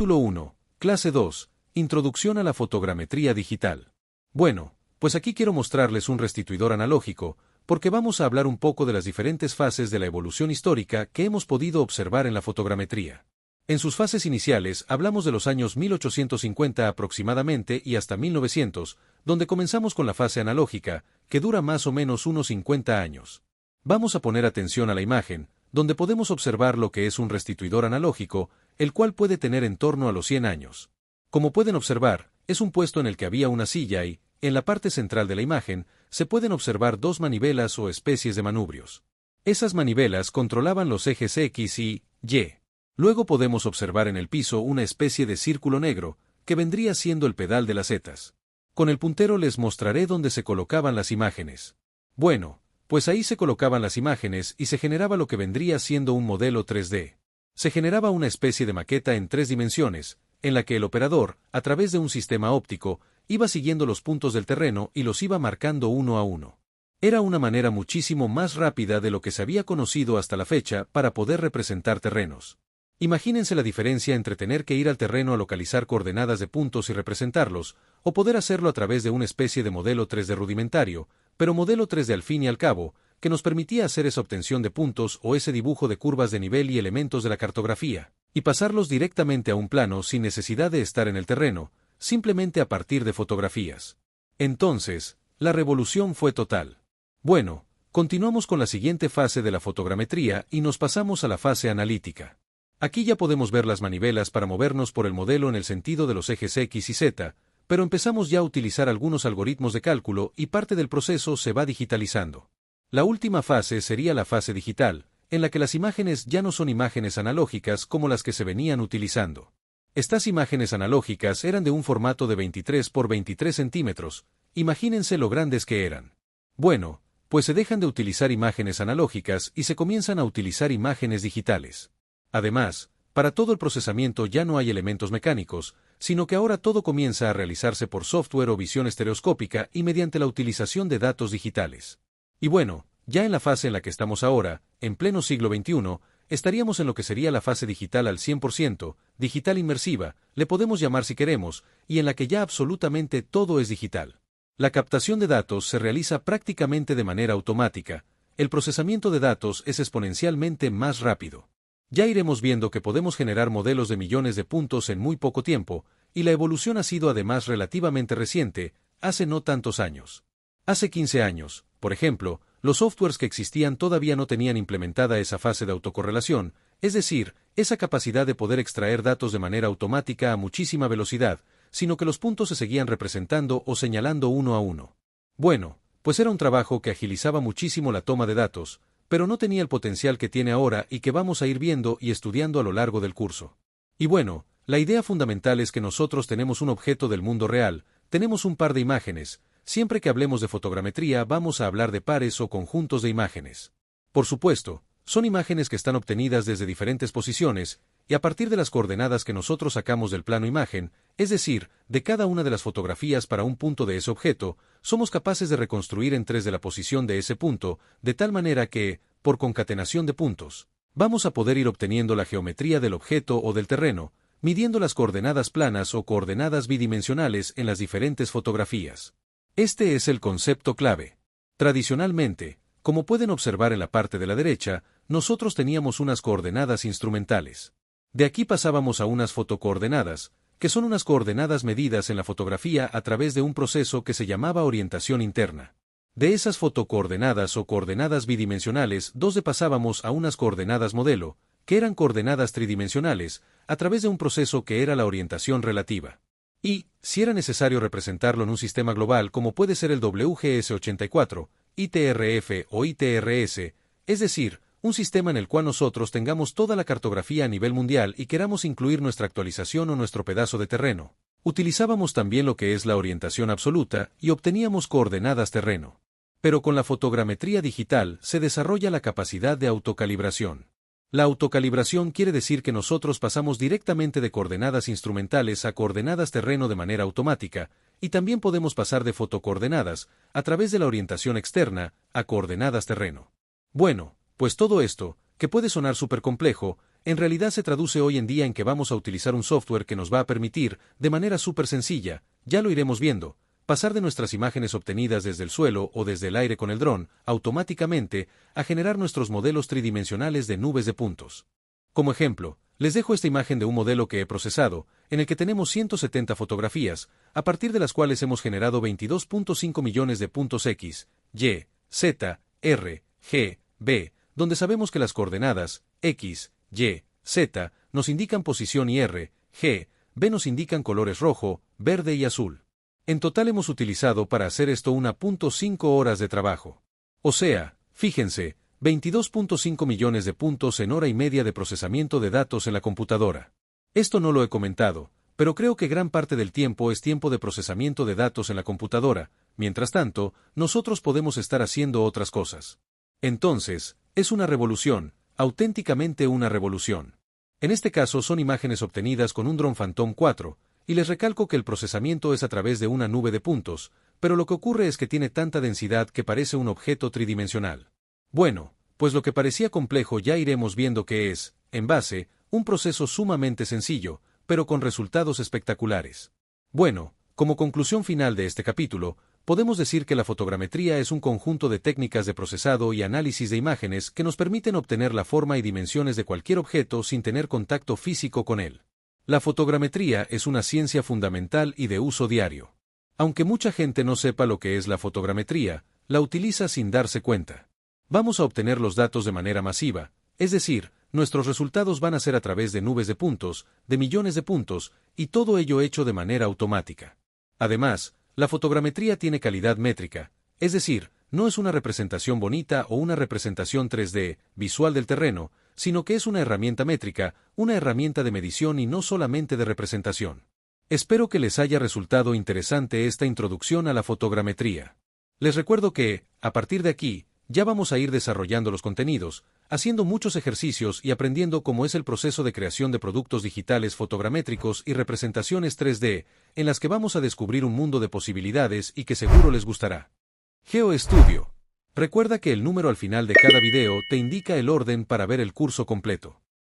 Capítulo 1, Clase 2, Introducción a la fotogrametría digital. Bueno, pues aquí quiero mostrarles un restituidor analógico, porque vamos a hablar un poco de las diferentes fases de la evolución histórica que hemos podido observar en la fotogrametría. En sus fases iniciales hablamos de los años 1850 aproximadamente y hasta 1900, donde comenzamos con la fase analógica, que dura más o menos unos 50 años. Vamos a poner atención a la imagen, donde podemos observar lo que es un restituidor analógico, el cual puede tener en torno a los 100 años. Como pueden observar, es un puesto en el que había una silla y, en la parte central de la imagen, se pueden observar dos manivelas o especies de manubrios. Esas manivelas controlaban los ejes X y Y. Luego podemos observar en el piso una especie de círculo negro, que vendría siendo el pedal de las setas. Con el puntero les mostraré dónde se colocaban las imágenes. Bueno, pues ahí se colocaban las imágenes y se generaba lo que vendría siendo un modelo 3D. Se generaba una especie de maqueta en 3 dimensiones, en la que el operador, a través de un sistema óptico, iba siguiendo los puntos del terreno y los iba marcando uno a uno. Era una manera muchísimo más rápida de lo que se había conocido hasta la fecha para poder representar terrenos. Imagínense la diferencia entre tener que ir al terreno a localizar coordenadas de puntos y representarlos, o poder hacerlo a través de una especie de modelo 3D rudimentario, pero modelo 3D al fin y al cabo, que nos permitía hacer esa obtención de puntos o ese dibujo de curvas de nivel y elementos de la cartografía, y pasarlos directamente a un plano sin necesidad de estar en el terreno, simplemente a partir de fotografías. Entonces, la revolución fue total. Bueno, continuamos con la siguiente fase de la fotogrametría y nos pasamos a la fase analítica. Aquí ya podemos ver las manivelas para movernos por el modelo en el sentido de los ejes X y Z, pero empezamos ya a utilizar algunos algoritmos de cálculo y parte del proceso se va digitalizando. La última fase sería la fase digital, en la que las imágenes ya no son imágenes analógicas como las que se venían utilizando. Estas imágenes analógicas eran de un formato de 23 por 23 centímetros, imagínense lo grandes que eran. Bueno, pues se dejan de utilizar imágenes analógicas y se comienzan a utilizar imágenes digitales. Además, para todo el procesamiento ya no hay elementos mecánicos, sino que ahora todo comienza a realizarse por software o visión estereoscópica y mediante la utilización de datos digitales. Y bueno, ya en la fase en la que estamos ahora, en pleno siglo XXI, estaríamos en lo que sería la fase digital al 100%, digital inmersiva, le podemos llamar si queremos, y en la que ya absolutamente todo es digital. La captación de datos se realiza prácticamente de manera automática, el procesamiento de datos es exponencialmente más rápido. Ya iremos viendo que podemos generar modelos de millones de puntos en muy poco tiempo, y la evolución ha sido además relativamente reciente, hace no tantos años. Hace 15 años, por ejemplo, los softwares que existían todavía no tenían implementada esa fase de autocorrelación, es decir, esa capacidad de poder extraer datos de manera automática a muchísima velocidad, sino que los puntos se seguían representando o señalando uno a uno. Bueno, pues era un trabajo que agilizaba muchísimo la toma de datos, pero no tenía el potencial que tiene ahora y que vamos a ir viendo y estudiando a lo largo del curso. Y bueno, la idea fundamental es que nosotros tenemos un objeto del mundo real, tenemos un par de imágenes. Siempre que hablemos de fotogrametría vamos a hablar de pares o conjuntos de imágenes. Por supuesto, son imágenes que están obtenidas desde diferentes posiciones, y a partir de las coordenadas que nosotros sacamos del plano imagen, es decir, de cada una de las fotografías para un punto de ese objeto, somos capaces de reconstruir en 3D la posición de ese punto, de tal manera que, por concatenación de puntos, vamos a poder ir obteniendo la geometría del objeto o del terreno, midiendo las coordenadas planas o coordenadas bidimensionales en las diferentes fotografías. Este es el concepto clave. Tradicionalmente, como pueden observar en la parte de la derecha, nosotros teníamos unas coordenadas instrumentales. De aquí pasábamos a unas fotocoordenadas, que son unas coordenadas medidas en la fotografía a través de un proceso que se llamaba orientación interna. De esas fotocoordenadas o coordenadas bidimensionales, pasábamos a unas coordenadas modelo, que eran coordenadas tridimensionales, a través de un proceso que era la orientación relativa. Y, si era necesario representarlo en un sistema global como puede ser el WGS84, ITRF o ITRS, es decir, un sistema en el cual nosotros tengamos toda la cartografía a nivel mundial y queramos incluir nuestra actualización o nuestro pedazo de terreno, utilizábamos también lo que es la orientación absoluta y obteníamos coordenadas terreno. Pero con la fotogrametría digital se desarrolla la capacidad de autocalibración. La autocalibración quiere decir que nosotros pasamos directamente de coordenadas instrumentales a coordenadas terreno de manera automática, y también podemos pasar de fotocoordenadas, a través de la orientación externa, a coordenadas terreno. Bueno, pues todo esto, que puede sonar súper complejo, en realidad se traduce hoy en día en que vamos a utilizar un software que nos va a permitir, de manera súper sencilla, ya lo iremos viendo, pasar de nuestras imágenes obtenidas desde el suelo o desde el aire con el dron, automáticamente, a generar nuestros modelos tridimensionales de nubes de puntos. Como ejemplo, les dejo esta imagen de un modelo que he procesado, en el que tenemos 170 fotografías, a partir de las cuales hemos generado 22.5 millones de puntos X, Y, Z, R, G, B, donde sabemos que las coordenadas X, Y, Z nos indican posición y R, G, B nos indican colores rojo, verde y azul. En total hemos utilizado para hacer esto 1.5 horas de trabajo. O sea, fíjense, 22.5 millones de puntos en hora y media de procesamiento de datos en la computadora. Esto no lo he comentado, pero creo que gran parte del tiempo es tiempo de procesamiento de datos en la computadora. Mientras tanto, nosotros podemos estar haciendo otras cosas. Entonces, es una revolución, auténticamente una revolución. En este caso son imágenes obtenidas con un dron Phantom 4, y les recalco que el procesamiento es a través de una nube de puntos, pero lo que ocurre es que tiene tanta densidad que parece un objeto tridimensional. Bueno, pues lo que parecía complejo ya iremos viendo que es, en base, un proceso sumamente sencillo, pero con resultados espectaculares. Bueno, como conclusión final de este capítulo, podemos decir que la fotogrametría es un conjunto de técnicas de procesado y análisis de imágenes que nos permiten obtener la forma y dimensiones de cualquier objeto sin tener contacto físico con él. La fotogrametría es una ciencia fundamental y de uso diario. Aunque mucha gente no sepa lo que es la fotogrametría, la utiliza sin darse cuenta. Vamos a obtener los datos de manera masiva, es decir, nuestros resultados van a ser a través de nubes de puntos, de millones de puntos, y todo ello hecho de manera automática. Además, la fotogrametría tiene calidad métrica, es decir, no es una representación bonita o una representación 3D, visual del terreno, sino que es una herramienta métrica, una herramienta de medición y no solamente de representación. Espero que les haya resultado interesante esta introducción a la fotogrametría. Les recuerdo que, a partir de aquí, ya vamos a ir desarrollando los contenidos, haciendo muchos ejercicios y aprendiendo cómo es el proceso de creación de productos digitales fotogramétricos y representaciones 3D, en las que vamos a descubrir un mundo de posibilidades y que seguro les gustará. GeoStudio. Recuerda que el número al final de cada video te indica el orden para ver el curso completo.